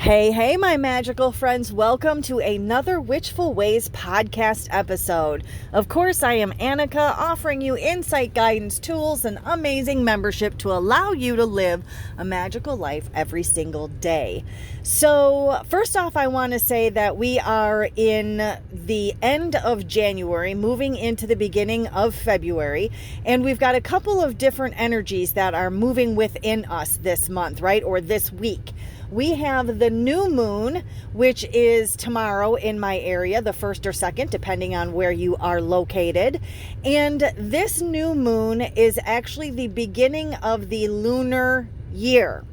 Hey, my magical friends. Welcome to another Witchful Ways podcast episode. Of course, I am Annika, offering you insight, guidance, tools, and amazing membership to allow you to live a magical life every single day. So, first off, I want to say that we are in the end of January, moving into the beginning of February, and we've got a couple of different energies that are moving within us this month, right? Or this week. We have the new moon, which is tomorrow in my area, the 1st or 2nd, depending on where you are located. And this new moon is actually the beginning of the lunar year.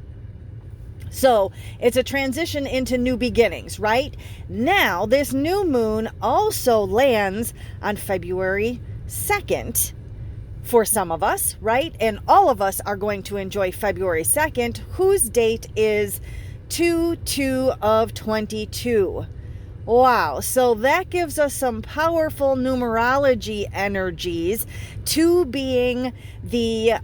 So it's a transition into new beginnings, right? Now, this new moon also lands on February 2nd. For some of us, right? And all of us are going to enjoy February 2nd, whose date is 2/2/22. Wow. So that gives us some powerful numerology energies, 2 being the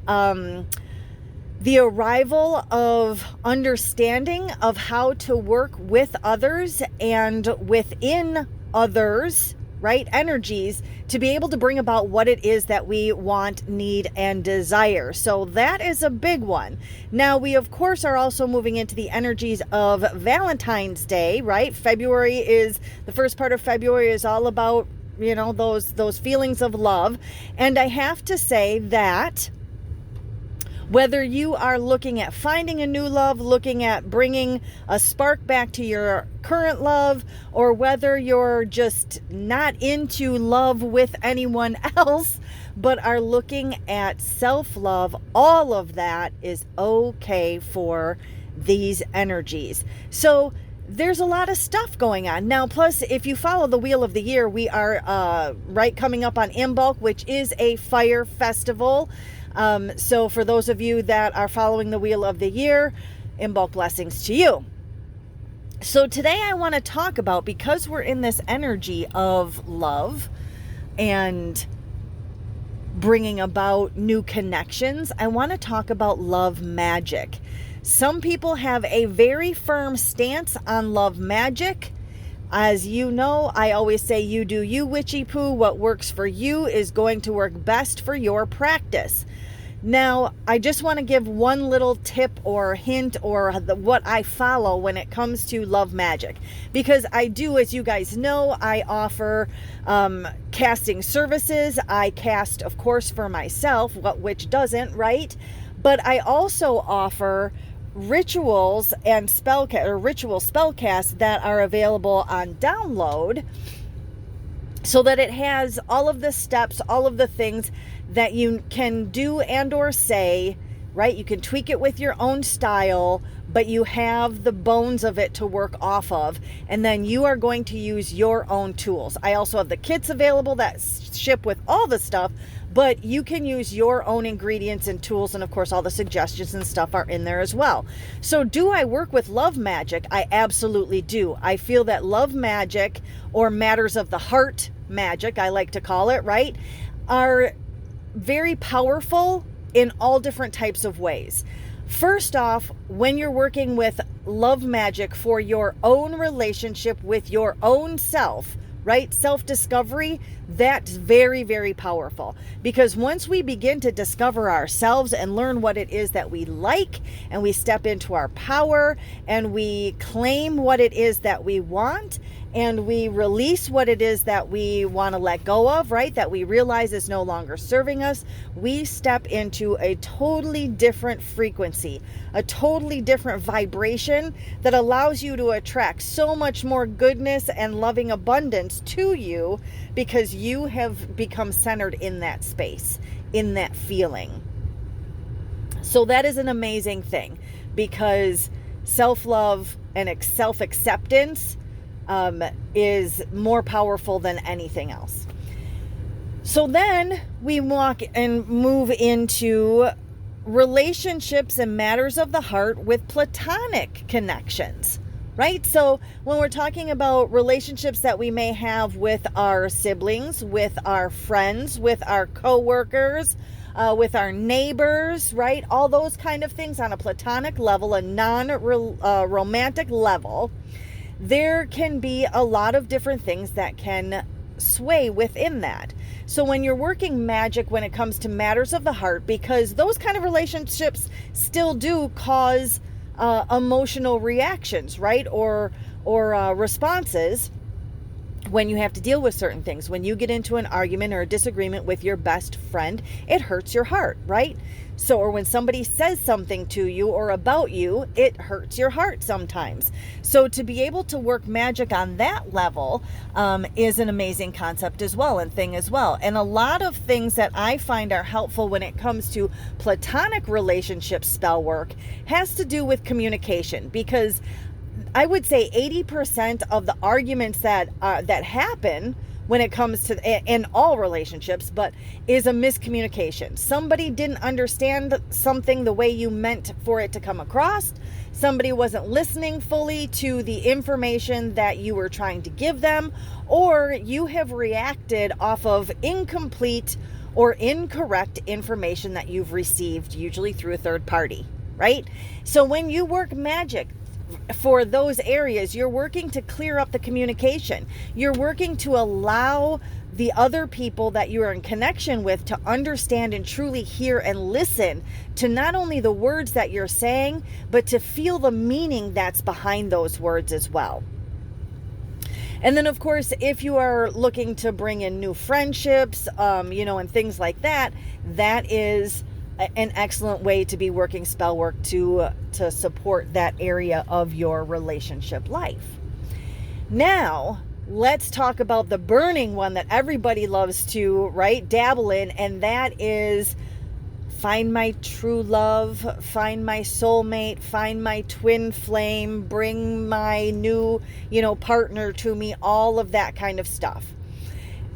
arrival of understanding of how to work with others and within others, right? Energies to be able to bring about what it is that we want, need, and desire. So that is a big one. Now, we of course are also moving into the energies of Valentine's Day, right? February is, the first part of February is all about, those feelings of love. And I have to say that whether you are looking at finding a new love, looking at bringing a spark back to your current love, or whether you're just not into love with anyone else, but are looking at self-love, all of that is okay for these energies. So there's a lot of stuff going on. Now, plus, if you follow the Wheel of the Year, we are coming up on Imbolc, which is a fire festival. So for those of you that are following the Wheel of the Year, Imbolc blessings to you. So today I want to talk about, because we're in this energy of love and bringing about new connections, I want to talk about love magic. Some people have a very firm stance on love magic. As you know, I always say, you do you, witchy poo. What works for you is going to work best for your practice. Now, I just want to give one little tip or hint or what I follow when it comes to love magic. Because I do, as you guys know, I offer casting services. I cast, of course, for myself, which doesn't, right? But I also offer rituals and ritual spellcasts that are available on download, so that it has all of the steps, all of the things that you can do and or say, right? You can tweak it with your own style, but you have the bones of it to work off of, and then you are going to use your own tools. I also have the kits available that ship with all the stuff, but you can use your own ingredients and tools, and of course all the suggestions and stuff are in there as well. So do I work with love magic? I absolutely do. I feel that love magic, or matters of the heart magic, I like to call it, right, are very powerful in all different types of ways. First off, when you're working with love magic for your own relationship with your own self, right? Self-discovery, that's very, very powerful. Because once we begin to discover ourselves and learn what it is that we like, and we step into our power, and we claim what it is that we want, and we release what it is that we want to let go of, right? That we realize is no longer serving us, we step into a totally different frequency, a totally different vibration that allows you to attract so much more goodness and loving abundance to you, because you have become centered in that space, in that feeling. So that is an amazing thing, because self-love and self-acceptance is more powerful than anything else. So then we walk and move into relationships and matters of the heart with platonic connections, right? So when we're talking about relationships that we may have with our siblings, with our friends, with our coworkers, with our neighbors, right? All those kind of things on a platonic level, a non-romantic level. There can be a lot of different things that can sway within that. So when you're working magic when it comes to matters of the heart, because those kind of relationships still do cause emotional reactions, right? Or responses when you have to deal with certain things. When you get into an argument or a disagreement with your best friend, it hurts your heart, right? So, or when somebody says something to you or about you, it hurts your heart sometimes. So to be able to work magic on that level is an amazing concept as well and thing as well. And a lot of things that I find are helpful when it comes to platonic relationship spell work has to do with communication, because I would say 80% of the arguments that happen when it comes to in all relationships, but is a miscommunication. Somebody didn't understand something the way you meant for it to come across. Somebody wasn't listening fully to the information that you were trying to give them, or you have reacted off of incomplete or incorrect information that you've received, usually through a third party, right? So when you work magic for those areas, you're working to clear up the communication. You're working to allow the other people that you're in connection with to understand and truly hear and listen to not only the words that you're saying, but to feel the meaning that's behind those words as well. And then, of course, if you are looking to bring in new friendships, and things like that, that is an excellent way to be working spell work to support that area of your relationship life. Now, let's talk about the burning one that everybody loves to, right, dabble in, and that is find my true love, find my soulmate, find my twin flame, bring my new, partner to me, all of that kind of stuff.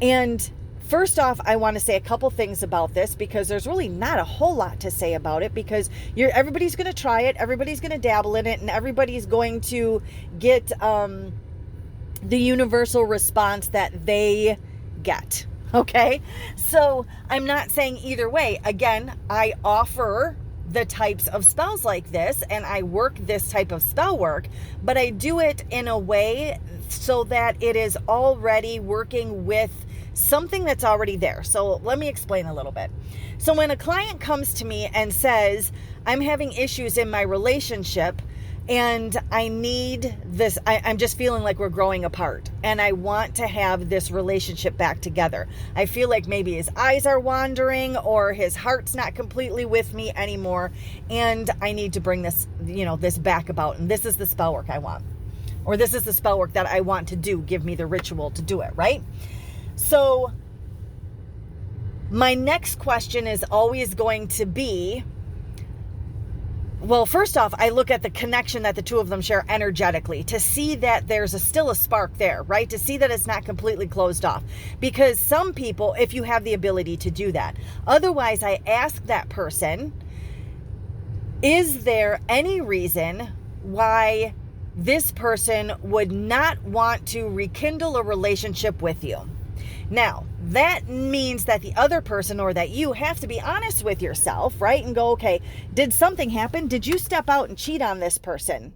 And first off, I want to say a couple things about this, because there's really not a whole lot to say about it, because everybody's going to try it, everybody's going to dabble in it, and everybody's going to get the universal response that they get. Okay? So I'm not saying either way. Again, I offer the types of spells like this, and I work this type of spell work, but I do it in a way so that it is already working with something that's already there. So let me explain a little bit. So when a client comes to me and says, I'm having issues in my relationship and I need this, I'm just feeling like we're growing apart and I want to have this relationship back together. I feel like maybe his eyes are wandering or his heart's not completely with me anymore, and I need to bring this, this back about, and this is the spell work I want, or this is the spell work that I want to do. Give me the ritual to do it, right? So my next question is always going to be, well, first off, I look at the connection that the two of them share energetically to see that there's still a spark there, right? To see that it's not completely closed off. Because some people, if you have the ability to do that, otherwise I ask that person, is there any reason why this person would not want to rekindle a relationship with you? Now, that means that the other person or that you have to be honest with yourself, right? And go, okay, did something happen? Did you step out and cheat on this person?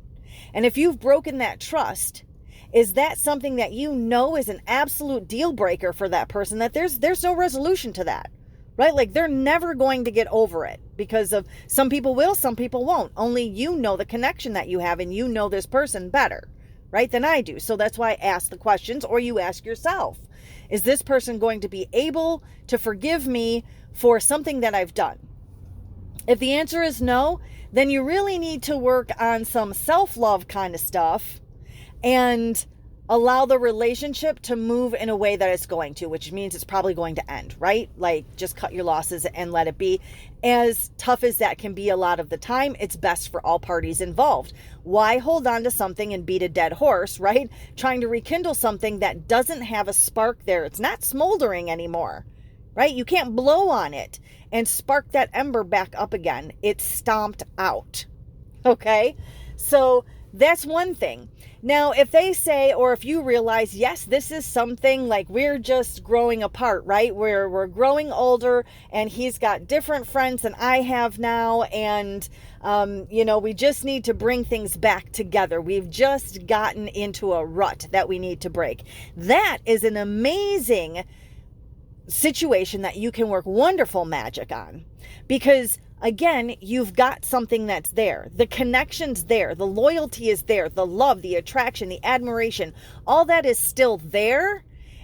And if you've broken that trust, is that something that is an absolute deal breaker for that person, that there's no resolution to that, right? Like they're never going to get over it, because of some people will, some people won't. Only you know the connection that you have, and you know this person better, right, than I do. So that's why I ask the questions, or you ask yourself, is this person going to be able to forgive me for something that I've done? If the answer is no, then you really need to work on some self-love kind of stuff and allow the relationship to move in a way that it's going to, which means it's probably going to end, right? Like just cut your losses and let it be. As tough as that can be a lot of the time, it's best for all parties involved. Why hold on to something and beat a dead horse, right? Trying to rekindle something that doesn't have a spark there. It's not smoldering anymore, right? You can't blow on it and spark that ember back up again. It's stomped out, okay? So That's one thing. Now, if they say, or if you realize, yes, this is something like we're just growing apart, right? We're growing older and he's got different friends than I have now. And, we just need to bring things back together. We've just gotten into a rut that we need to break. That is an amazing situation that you can work wonderful magic on, because again, you've got something that's there. The connection's there. The loyalty is there. The love, the attraction, the admiration, all that is still there.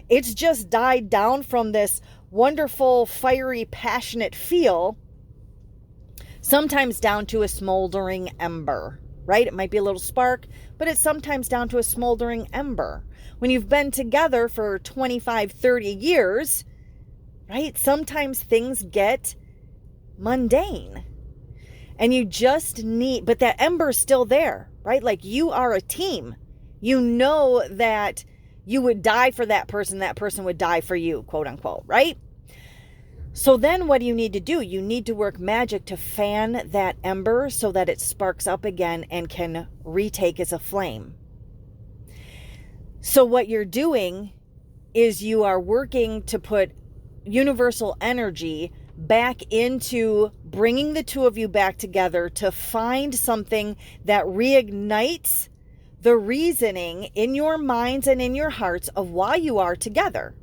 It's just died down from this wonderful, fiery, passionate feel, sometimes down to a smoldering ember, right? It might be a little spark, but it's sometimes down to a smoldering ember. When you've been together for 25, 30 years, right? Sometimes things get mundane and you just need, but that ember's still there, right? Like you are a team. You know that you would die for that person would die for you, quote unquote, right? So then what do you need to do? You need to work magic to fan that ember so that it sparks up again and can retake as a flame. So what you're doing is you are working to put universal energy back into bringing the two of you back together to find something that reignites the reasoning in your minds and in your hearts of why you are together.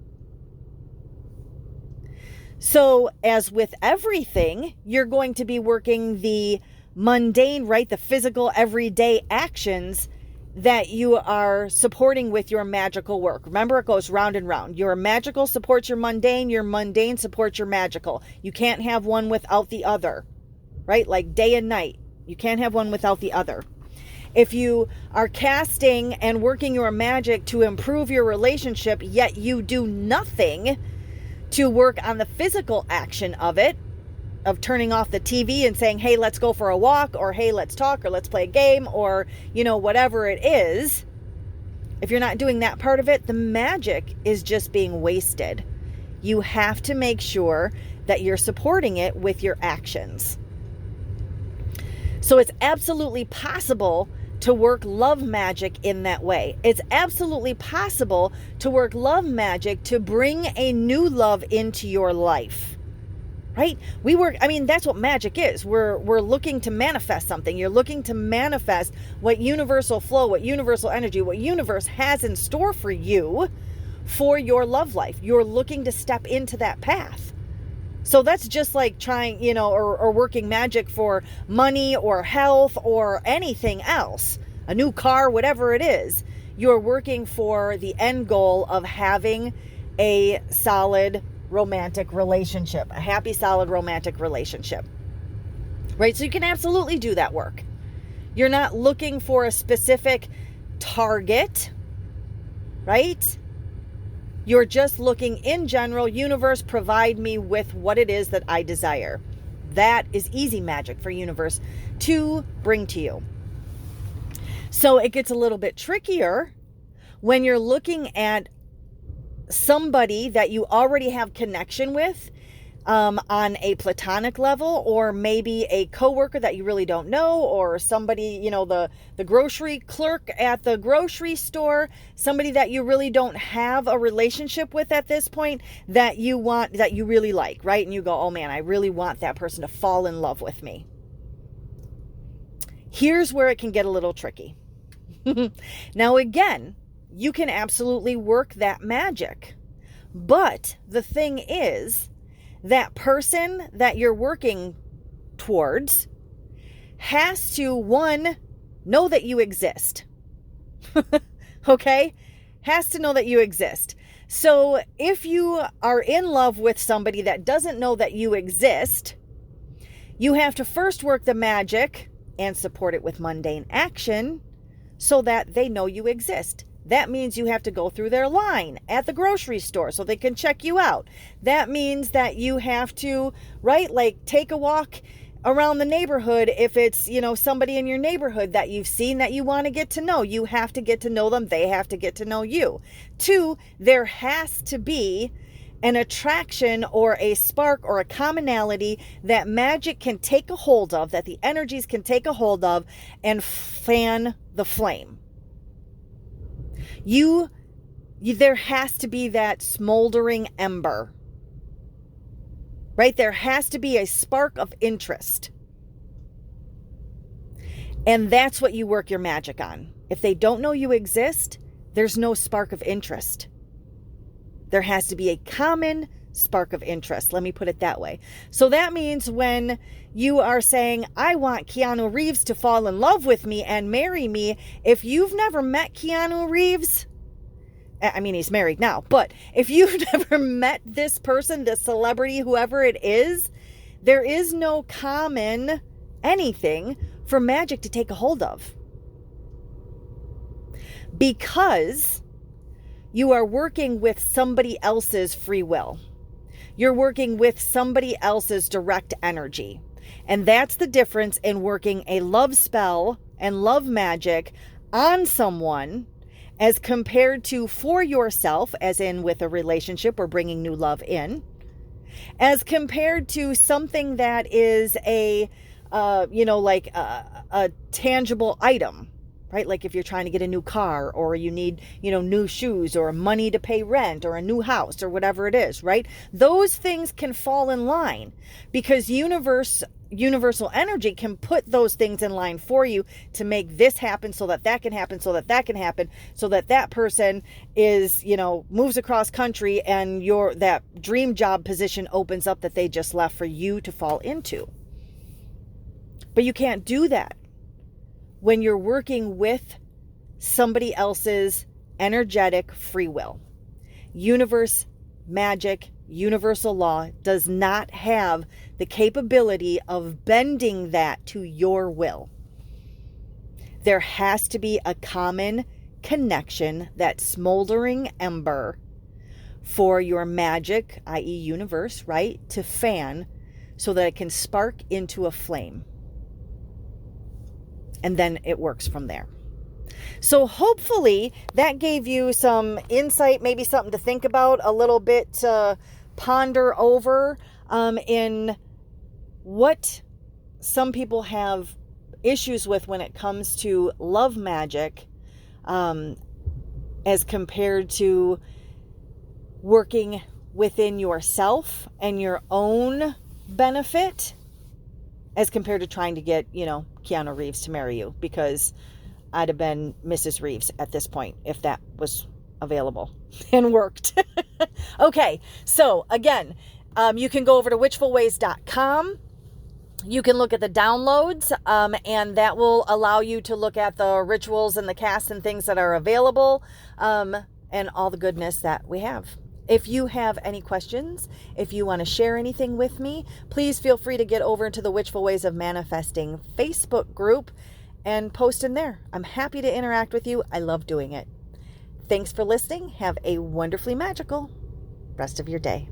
So as with everything, you're going to be working the mundane, right? The physical everyday actions that you are supporting with your magical work. Remember, it goes round and round. Your magical supports your mundane supports your magical. You can't have one without the other, right? Like day and night. You can't have one without the other. If you are casting and working your magic to improve your relationship, yet you do nothing to work on the physical action of it, of turning off the TV and saying, hey, let's go for a walk, or hey, let's talk, or let's play a game, or, whatever it is. If you're not doing that part of it, the magic is just being wasted. You have to make sure that you're supporting it with your actions. So it's absolutely possible to work love magic in that way. It's absolutely possible to work love magic to bring a new love into your life. Right? That's what magic is. We're looking to manifest something. You're looking to manifest what universal flow, what universal energy, what universe has in store for you for your love life. You're looking to step into that path. So that's just like trying, or working magic for money or health or anything else, a new car, whatever it is. You're working for the end goal of having a solid romantic relationship, a happy, solid romantic relationship, right? So you can absolutely do that work. You're not looking for a specific target, right? You're just looking in general, universe, provide me with what it is that I desire. That is easy magic for universe to bring to you. So it gets a little bit trickier when you're looking at somebody that you already have connection with on a platonic level, or maybe a coworker that you really don't know, or somebody, the grocery clerk at the grocery store, somebody that you really don't have a relationship with at this point that you want, that you really like, right? And you go, oh man, I really want that person to fall in love with me. Here's where it can get a little tricky. Now again, you can absolutely work that magic. But the thing is, that person that you're working towards has to, one, know that you exist. Okay? Has to know that you exist. So if you are in love with somebody that doesn't know that you exist, you have to first work the magic and support it with mundane action so that they know you exist. That means you have to go through their line at the grocery store so they can check you out. That means that you have to, right, like take a walk around the neighborhood. If it's, somebody in your neighborhood that you've seen that you want to get to know, you have to get to know them. They have to get to know you. 2, there has to be an attraction or a spark or a commonality that magic can take a hold of, that the energies can take a hold of and fan the flame. There has to be that smoldering ember, right? There has to be a spark of interest. And that's what you work your magic on. If they don't know you exist, there's no spark of interest. There has to be a common spark of interest. Let me put it that way. So that means when you are saying, I want Keanu Reeves to fall in love with me and marry me, if you've never met Keanu Reeves, I mean, he's married now, but if you've never met this person, this celebrity, whoever it is, there is no common anything for magic to take a hold of. Because you are working with somebody else's free will. You're working with somebody else's direct energy. And that's the difference in working a love spell and love magic on someone as compared to for yourself, as in with a relationship or bringing new love in, as compared to something that is a tangible item. Right? Like if you're trying to get a new car or you need, new shoes or money to pay rent or a new house or whatever it is, right? Those things can fall in line because universal energy can put those things in line for you to make this happen so that that can happen, so that that can happen, so that that person is, moves across country and that dream job position opens up that they just left for you to fall into. But you can't do that when you're working with somebody else's energetic free will. Universe, magic, universal law does not have the capability of bending that to your will. There has to be a common connection, that smoldering ember for your magic, i.e. universe, right, to fan so that it can spark into a flame. And then it works from there. So hopefully that gave you some insight, maybe something to think about, a little bit to ponder over in what some people have issues with when it comes to love magic as compared to working within yourself and your own benefit, as compared to trying to get, Keanu Reeves to marry you, because I'd have been Mrs. Reeves at this point if that was available and worked. Okay, so again, you can go over to witchfulways.com. You can look at the downloads, and that will allow you to look at the rituals and the casts and things that are available, and all the goodness that we have. If you have any questions, if you want to share anything with me, please feel free to get over into the Witchful Ways of Manifesting Facebook group and post in there. I'm happy to interact with you. I love doing it. Thanks for listening. Have a wonderfully magical rest of your day.